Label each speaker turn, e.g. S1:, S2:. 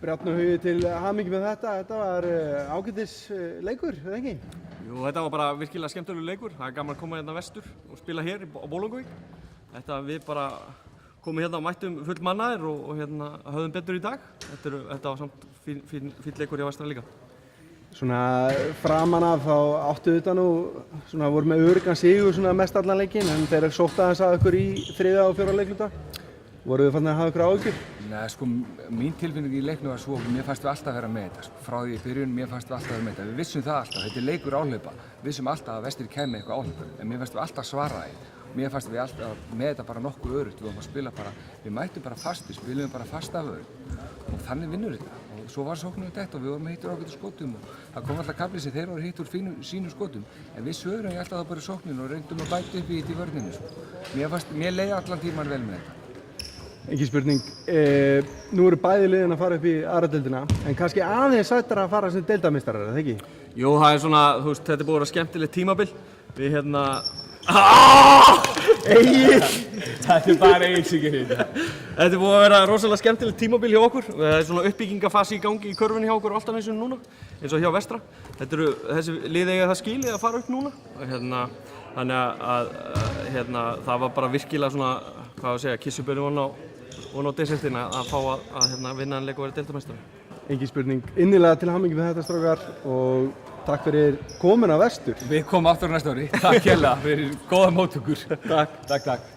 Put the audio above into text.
S1: Brjánn og Hugi til hamingju með þetta var ágætis leikur, eða ekki?
S2: Jú, þetta var bara virkilega skemmtilegur leikur. Það er gaman að koma hérna vestur og spila hér á Bolungarvík. Við bara komum hérna og mættum full mannaðir og hérna höfðum betur í dag. Þetta var samt fín leikur hjá Vestra líka.
S1: Svona framan af þá áttu þetta nú, svona voru með öruggan sigur svona mest allan leikinn, en þeir sóttu aðeins að ykkur í 3. og 4. leikluta. Voruð þið fann að hafa ykkur áhyggjur?
S3: Nei, sko, mín tilfinning í leiknum var svo, mér fannst við alltaf vera með þetta, sko. Frá því í byrjun, mér fannst við alltaf vera með þetta. Við vissum það alltaf, þetta er leikur áhlaupa. Við vissum alltaf að Vestri kæmi eitthvað áhlaupa, en mér fannst við alltaf svara því. Mér fannst við alltaf með þetta bara nokkuð örugt, við vorum að spila bara, við mættum bara fastir, spilum bara fast af öðru. Og þannig vinnur þetta. Og svo var sóknum þetta og við vorum hittur ágætu skotum og það kom alltaf kafli sem þeir voru hittur sínum skotum. En við svörum ég alltaf bara í sókninu og reyndum að bæta upp í þetta í vörninu, sko. Mér leiði allan tíman vel með þetta.
S1: Ekki spurning. Nú eru bæði liðin að fara upp í aðra deildina, en kannski aðeins sættara að fara sem deildameistarar, eða ekki?
S2: Jú, það er svona, þú veist, þetta er búið að vera skemmtilegt tímabil. Við hérna...
S1: Egill!
S3: Þetta er bara Egill sem gerir þetta.
S2: Þetta er búið að vera rosalega skemmtilegt tímabil hjá okkur. Það er svona uppbyggingafasi í gangi í körfunni hjá okkur alltaf eins og núna, eins og hjá Vestra. Þessi lið eiga það skilið að fara upp núna. Þannig að það var bara virkilega svona, hvað að segja, kissubölu von á desertina að fá að vinna en leik og vera deildarmeistari.
S1: Engin spurning. Innilega til hamingju með þetta, strákar, og takk fyrir komin að Vestur.
S3: Við komum aftur næsta ári. Takk hérlega fyrir góða móttökur.
S1: Takk.
S3: Takk.